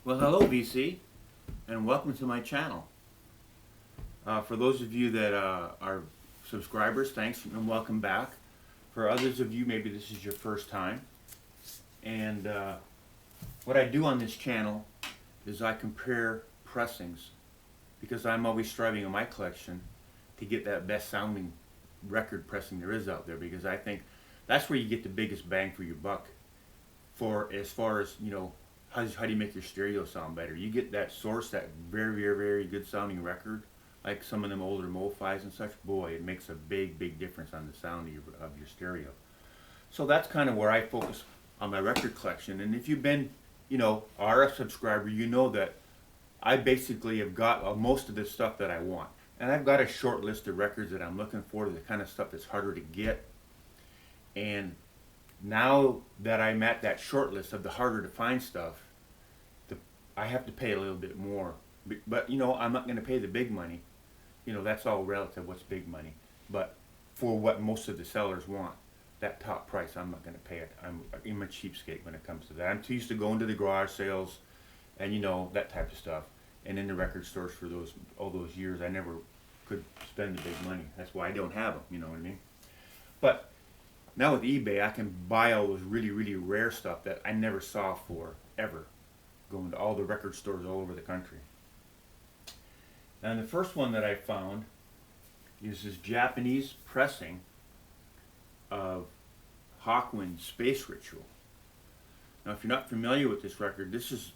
Well, hello VC, and welcome to my channel. For those of you that are subscribers, thanks and welcome back. For others of you, maybe this is your first time. And what I do on this channel is I compare pressings, because I'm always striving in my collection to get that best sounding record pressing there is out there, because I think that's where you get the biggest bang for your buck. For as far as, you know, how do you make your stereo sound better? You get that source, that very good sounding record, like some of them older Mo-Fis and such. Boy, it makes a big difference on the sound of your stereo. So that's kind of where I focus on my record collection. And if you've been, you know, a subscriber, you know that I basically have got most of the stuff that I want. And I've got a short list of records that I'm looking for, the kind of stuff that's harder to get. And now that I'm at that short list of the harder to find stuff, I have to pay a little bit more. But you know, I'm not going to pay the big money. You know, that's all relative, what's big money. But for what most of the sellers want, that top price, I'm not going to pay it. I'm a cheapskate when it comes to that. I'm too used to going to the garage sales and, you know, that type of stuff. And in the record stores for all those years, I never could spend the big money. That's why I don't have them, you know what I mean? But now with eBay, I can buy all those really rare stuff that I never saw for ever, going to all the record stores all over the country. And the first one that I found is this Japanese pressing of Hawkwind Space Ritual. Now, if you're not familiar with this record, this is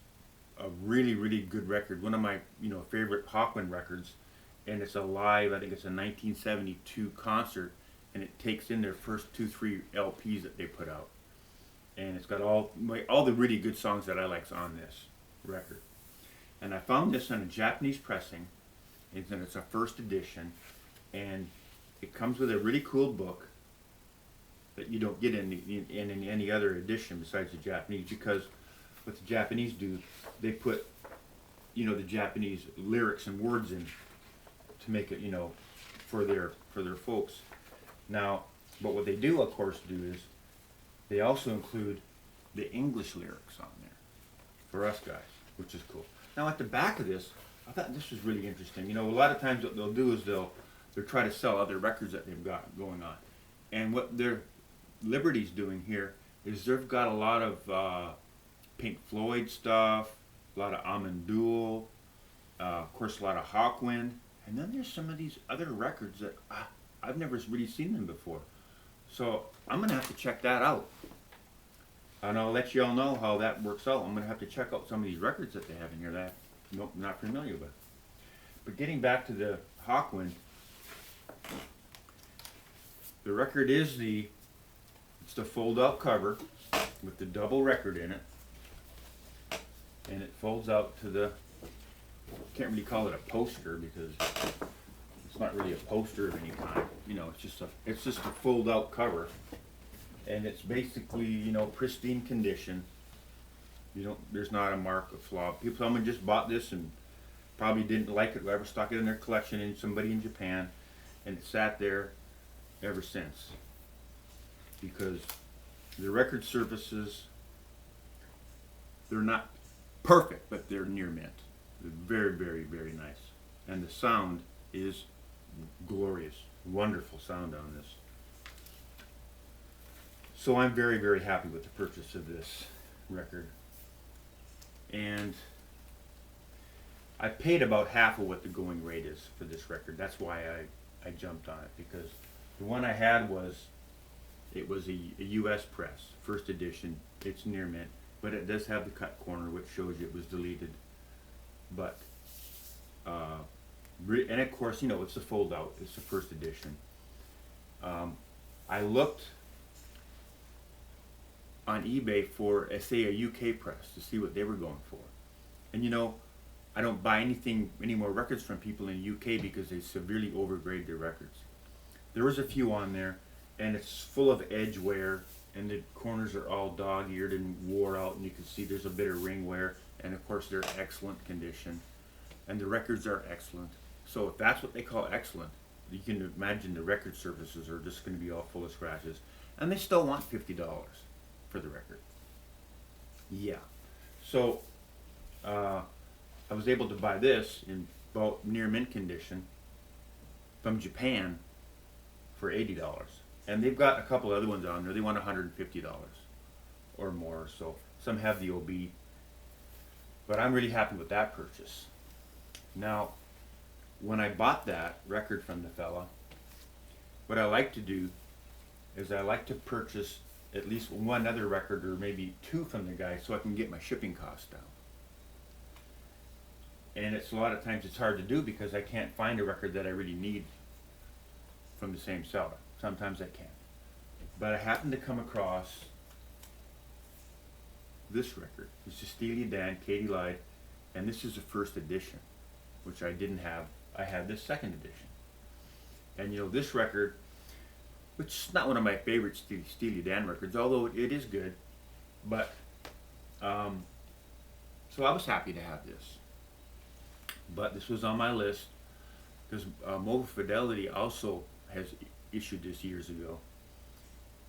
a really good record. One of my, you know, favorite Hawkwind records, and it's a live. I think it's a 1972 concert, and it takes in their first 2-3 LPs that they put out, and it's got all the really good songs that I like on this record. And I found this on a Japanese pressing, and it's a first edition, and it comes with a really cool book that you don't get in any other edition besides the Japanese, because what the Japanese do, they put, you know, the Japanese lyrics and words in to make it, you know, for their folks. Now, but what they do, of course, do is they also include the English lyrics on there for us guys, which is cool. Now, at the back of this, I thought this was really interesting. You know, a lot of times what they'll do is they'll try to sell other records that they've got going on. And what their Liberty's doing here is they've got a lot of Pink Floyd stuff, a lot of Amandul, of course a lot of Hawkwind, and then there's some of these other records that I've never really seen them before. So I'm going to have to check that out. And I'll let you all know how that works out. I'm going to have to check out some of these records that they have in here that I'm not familiar with. But getting back to the Hawkwind, the record is it's the fold-out cover with the double record in it. And it folds out to the, can't really call it a poster because it's not really a poster of any kind. You know, it's just a fold-out cover, and it's basically, you know, pristine condition. There's not a mark of flaw. Someone just bought this and probably didn't like it, whoever stuck it in their collection, and somebody in Japan, and it sat there ever since. Because the record surfaces, they're not perfect, but they're near mint. They're very nice. And the sound is glorious. Wonderful sound on this. So I'm very happy with the purchase of this record. And I paid about half of what the going rate is for this record. That's why I jumped on it, because the one I had was a US press, first edition. It's near mint, but it does have the cut corner, which shows you it was deleted. But and of course, you know, it's a fold out. It's the first edition. I looked on eBay for, say, a UK press to see what they were going for. And you know, I don't buy any more records from people in the UK because they severely overgrade their records. There was a few on there, and it's full of edge wear, and the corners are all dog-eared and wore out, and you can see there's a bit of ring wear, and of course they're excellent condition, and the records are excellent. So if that's what they call excellent, you can imagine the record surfaces are just going to be all full of scratches, and they still want $50 for the record. Yeah. So I was able to buy this in about near mint condition from Japan for $80. And they've got a couple other ones on there. They want $150 or more. So some have the OB. But I'm really happy with that purchase. Now, when I bought that record from the fella, what I like to do is I like to purchase at least one other record or maybe two from the guy so I can get my shipping costs down. And it's a lot of times it's hard to do because I can't find a record that I really need from the same seller. Sometimes I can. But I happened to come across this record. This is Steely Dan, Katy lied, and this is the first edition, which I didn't have. I had this second edition. And you know, this record, which is not one of my favorite Steely Dan records, although it is good, but so I was happy to have this. But this was on my list because Mobile Fidelity also has issued this years ago.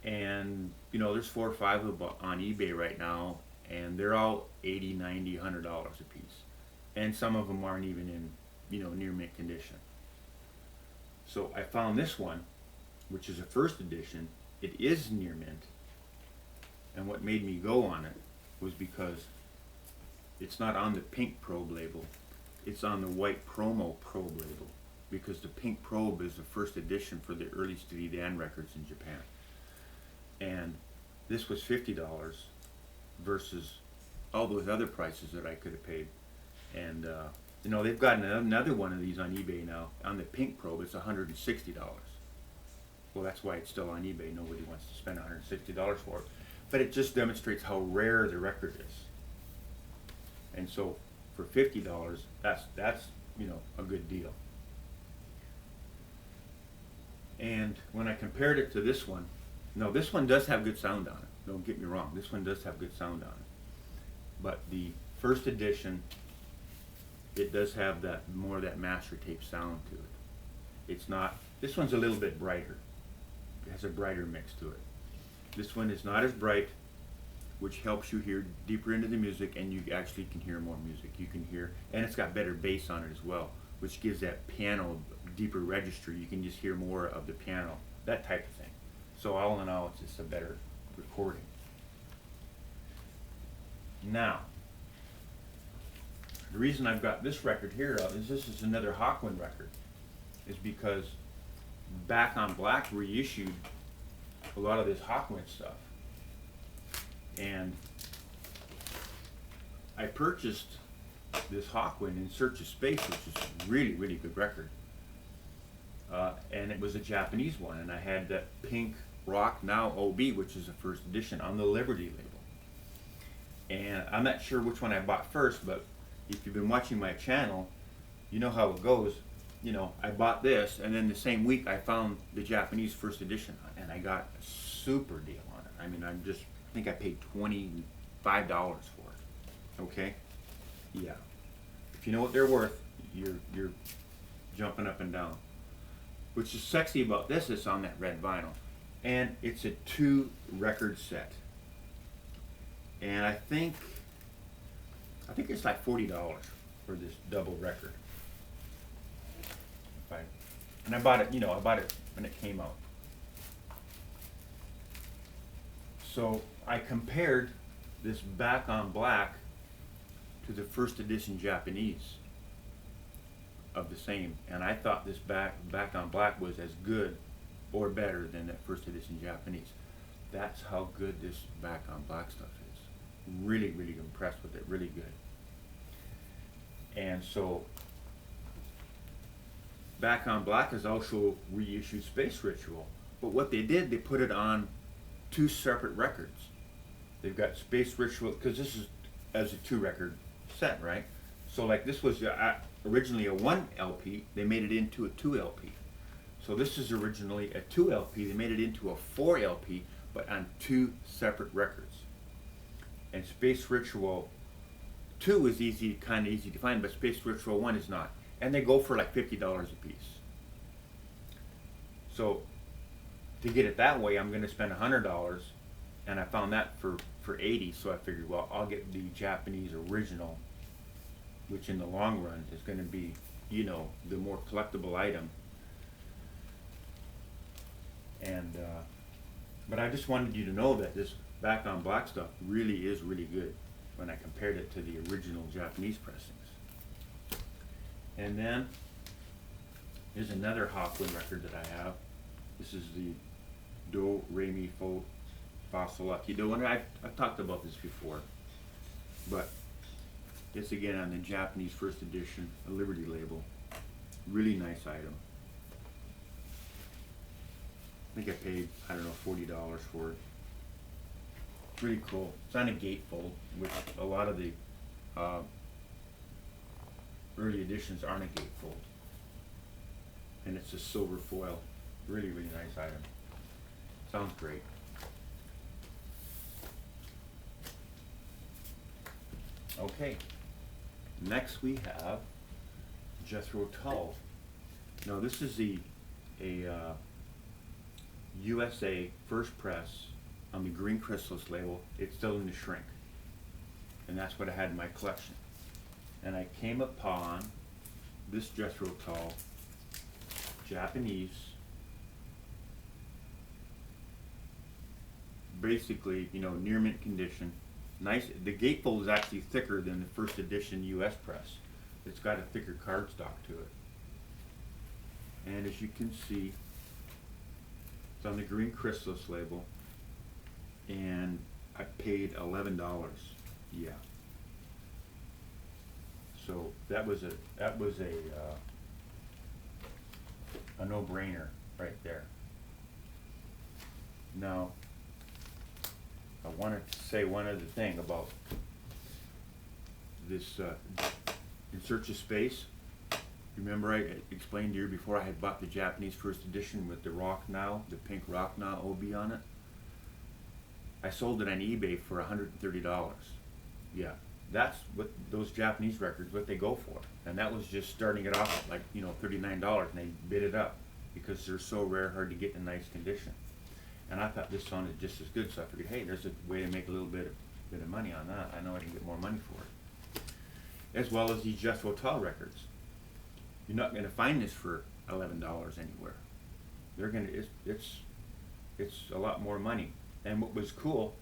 And you know, there's 4 or 5 of them on eBay right now, and they're all $80, $90, $100 a piece. And some of them aren't even in, you know, near mint condition. So I found this one, which is a first edition. It is near mint. And what made me go on it was because it's not on the pink probe label. It's on the white promo probe label, because the pink probe is the first edition for the early Steely Dan records in Japan. And this was $50 versus all those other prices that I could have paid. And you know, they've got another one of these on eBay now. On the pink probe, it's $160. Well, that's why it's still on eBay. Nobody wants to spend $160 for it. But it just demonstrates how rare the record is. And so for $50, that's you know, a good deal. And when I compared it to this one, no, this one does have good sound on it. Don't get me wrong. This one does have good sound on it. But the first edition, it does have that more of that master tape sound to it. It's not. This one's a little bit brighter. It has a brighter mix to it. This one is not as bright, which helps you hear deeper into the music, and you actually can hear more music. You can hear, and it's got better bass on it as well, which gives that piano deeper register. You can just hear more of the piano, that type of thing. So all in all, it's just a better recording. Now, the reason I've got this record here is this is another Hawkwind record, is because Back on Black reissued a lot of this Hawkwind stuff. And I purchased this Hawkwind in Search of Space, which is a really, really good record. And it was a Japanese one, and I had that pink Rock Now OB, which is the first edition on the Liberty label. And I'm not sure which one I bought first, but if you've been watching my channel, you know how it goes. You know, I bought this, and then the same week I found the Japanese first edition, and I got a super deal on it. I mean, I think I paid $25 for it. Okay? Yeah. If you know what they're worth, you're jumping up and down. Which is sexy about this, it's on that red vinyl. And it's a 2-record set. And I think it's like $40 for this double record. And I bought it, you know, I bought it when it came out. So I compared this Back on Black to the first edition Japanese of the same, and I thought this Back on Black was as good or better than that first edition Japanese. That's how good this Back on Black stuff is. Really, really impressed with it. Really good. And so Back on Black is also reissued Space Ritual, but what they did, they put it on 2 separate records. They've got Space Ritual, because this is as a 2-record set, right? So like this was originally a 1 LP, they made it into a 2 LP. So this is originally a 2 LP, they made it into a 4 LP, but on 2 separate records. And Space Ritual 2 is kind of easy to find, but Space Ritual 1 is not. And they go for like $50 a piece. So to get it that way, I'm going to spend $100, and I found that for $80. So I figured, well, I'll get the Japanese original which in the long run is going to be, you know, the more collectible item. And but I just wanted you to know that this back on black stuff really is really good when I compared it to the original Japanese pressings. And then here's another Hawkwind record that I have. This is the Do Re Mi Fa Sol La Ti Do. And I've talked about this before, but it's again on the Japanese first edition, a Liberty label. Really nice item. I think I paid, I don't know, $40 for it. It's really cool. It's on a gatefold, which a lot of the early editions aren't a gatefold. And it's a silver foil. Really, really nice item. Sounds great. Okay. Next we have Jethro Tull. Now this is a USA first press on the Green Chrysalis label. It's still in the shrink, and that's what I had in my collection. And I came upon this Jethro Tull, Japanese, basically, you know, near mint condition. Nice. The gatefold is actually thicker than the first edition US press. It's got a thicker cardstock to it. And as you can see, it's on the Green Chrysalis label, and I paid $11. Yeah. So that was a no-brainer right there. Now, I wanted to say one other thing about this In Search of Space. Remember I explained to you before I had bought the Japanese first edition with the Rock Now, the pink Rock Now OB on it. I sold it on eBay for $130. Yeah, that's what those Japanese records, what they go for. And that was just starting it off at, like, you know, $39, and they bid it up because they're so rare, hard to get in nice condition. And I thought this sounded just as good, so I figured, hey, there's a way to make a little bit of money on that. I know I can get more money for it. As well as these Jethro Tull records. You're not going to find this for $11 anywhere. They're going to. It's a lot more money. And what was cool,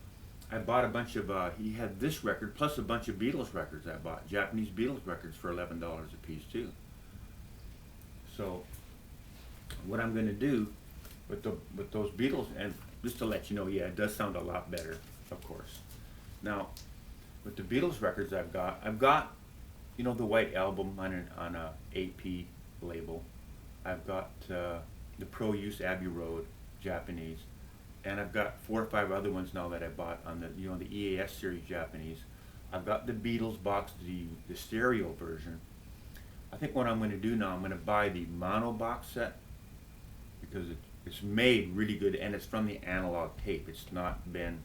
I bought a bunch of. He had this record plus a bunch of Beatles records. I bought Japanese Beatles records for $11 a piece too. So, what I'm going to do with those Beatles, and just to let you know, yeah, it does sound a lot better, of course. Now, with the Beatles records I've got, you know, the White Album on a AP label. I've got the Pro Use Abbey Road Japanese, and I've got 4 or 5 other ones now that I bought on the, you know, the EAS series Japanese. I've got the Beatles box, the stereo version. I think what I'm going to do now, I'm going to buy the mono box set because it's made really good, and it's from the analog tape. It's not been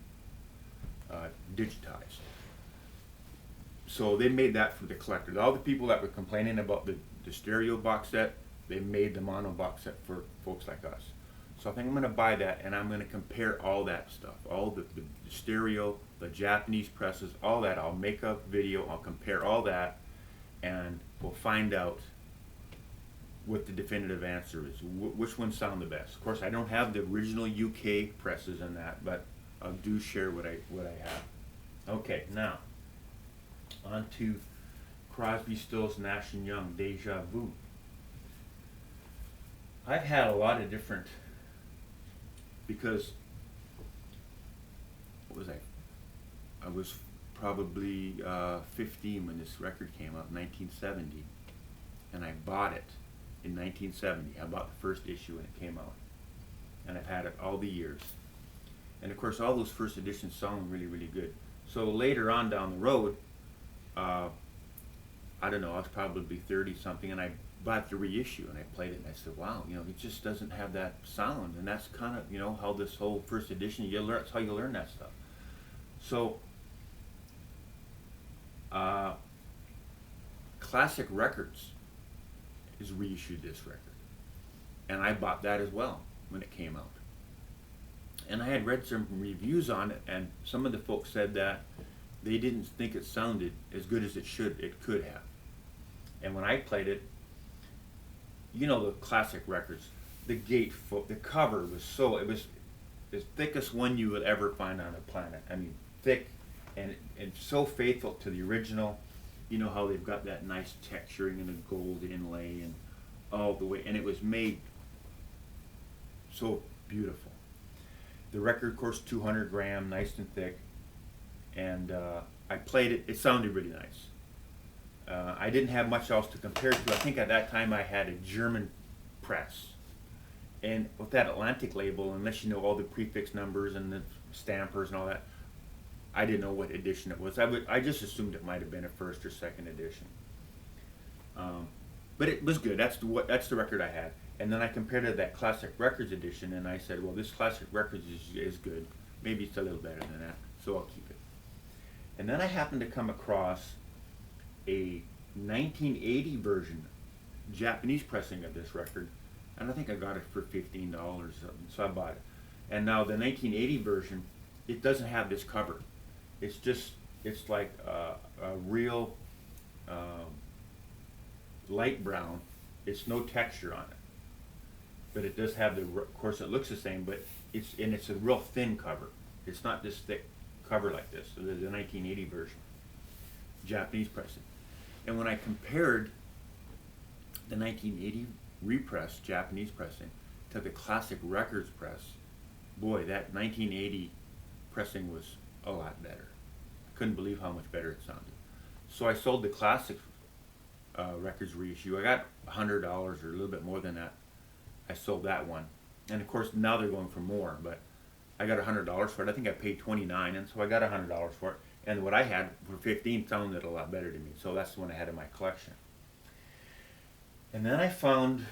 digitized. So they made that for the collectors. All the people that were complaining about the stereo box set, they made the mono box set for folks like us. So I think I'm going to buy that, and I'm going to compare all that stuff, all the stereo, the Japanese presses, all that. I'll make a video, I'll compare all that, and we'll find out what the definitive answer is, which ones sound the best. Of course, I don't have the original UK presses in that, but I'll do share what I have. Okay, now on to Crosby, Stills, Nash Young Deja Vu. I've had a lot of different, because what was I was probably 15 when this record came out, 1970, and I bought it in 1970. I bought the first issue when it came out, and I've had it all the years. And of course, all those first editions sound really, really good. So later on down the road, I don't know, I was probably 30 something, and I bought the reissue, and I played it, and I said, wow, you know, it just doesn't have that sound. And that's kind of, you know, how this whole first edition, that's how you learn that stuff. So Classic Records is reissued this record, and I bought that as well when it came out. And I had read some reviews on it, and some of the folks said that they didn't think it sounded as good as it could have. And when I played it, you know the classic records, the gatefold, the cover was so, it was the thickest one you would ever find on the planet. I mean, thick and so faithful to the original. You know how they've got that nice texturing and a gold inlay and all the way, and it was made so beautiful. The record, of course, 200 gram, nice and thick, and I played it. It sounded really nice. I didn't have much else to compare it to. I think at that time I had a German press, and with that Atlantic label, unless you know all the prefix numbers and the stampers and all that, I didn't know what edition it was. I just assumed it might have been a first or second edition. But it was good. That's the record I had. And then I compared it to that Classic Records edition, and I said, well, this Classic Records is good. Maybe it's a little better than that, so I'll keep it. And then I happened to come across a 1980 version, Japanese pressing of this record, and I think I got it for $15 or something, so I bought it. And now the 1980 version, it doesn't have this cover. It's like a real light brown. It's no texture on it, but it does have of course it looks the same, but it's a real thin cover. It's not this thick cover like this. So there's the 1980 version, Japanese pressing. And when I compared the 1980 repress, Japanese pressing, to the Classic Records press, boy, that 1980 pressing was a lot better. I couldn't believe how much better it sounded. So I sold the Classic Records reissue. I got $100 or a little bit more than that. I sold that one, and of course now they're going for more. But I got $100 for it. I think I paid $29, and so I got $100 for it. And what I had for $15 sounded a lot better to me. So that's the one I had in my collection. And then I found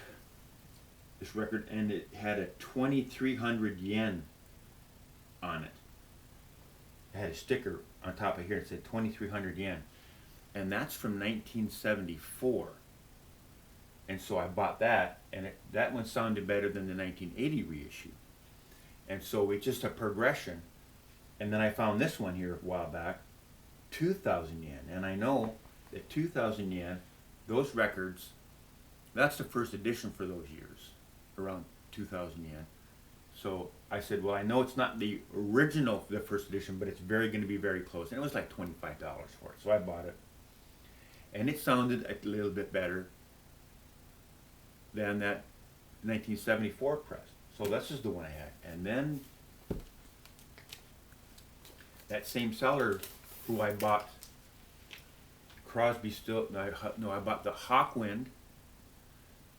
this record, and it had a 2,300 yen on it. It had a sticker on top of here. It said 2,300 yen. And that's from 1974. And so I bought that, and that one sounded better than the 1980 reissue. And so it's just a progression. And then I found this one here a while back, 2,000 yen. And I know that 2,000 yen, those records, that's the first edition for those years, around 2,000 yen. So I said, well, I know it's not the original, the first edition, but it's going to be very close. And it was like $25 for it. So I bought it. And it sounded a little bit better than that 1974 press. So this is the one I had. And then that same seller who I bought Crosby I bought the Hawkwind,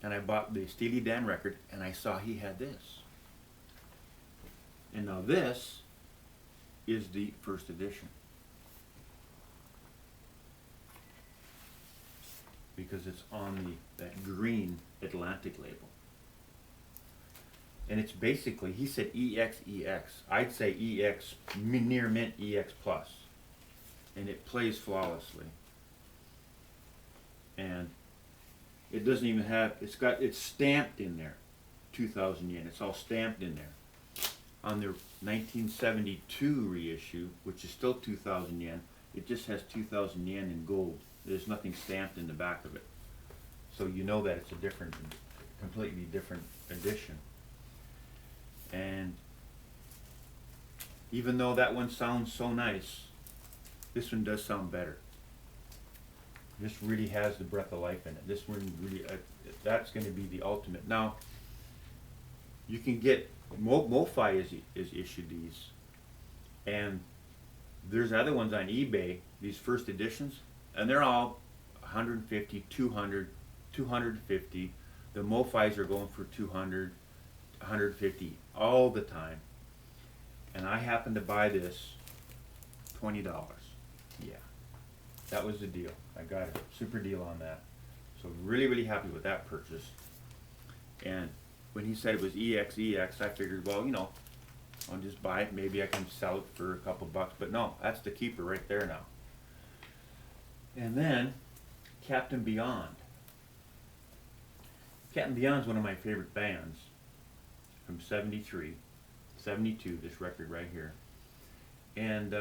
and I bought the Steely Dan record, and I saw he had this. And now this is the first edition, because it's on that green Atlantic label. And it's basically, he said EX. I'd say EX, near mint EX plus. And it plays flawlessly. And it doesn't even have, it's stamped in there, 2,000 yen. It's all stamped in there. On their 1972 reissue, which is still 2,000 yen, it just has 2,000 yen in gold. There's nothing stamped in the back of it. So you know that it's a completely different edition. And even though that one sounds so nice, this one does sound better. This really has the breath of life in it. This one really, that's going to be the ultimate. Now, you can get, MoFi is issued these, and there's other ones on eBay, these first editions, and they're all 150, 200, 250. The MoFis are going for 200, 150 all the time. And I happened to buy this $20. Yeah, that was the deal. I got a super deal on that. So really, really happy with that purchase. And when he said it was EX, I figured, well, you know, I'll just buy it. Maybe I can sell it for a couple bucks. But no, that's the keeper right there now. And then Captain Beyond. Captain Beyond's one of my favorite bands from 73, 72, this record right here. And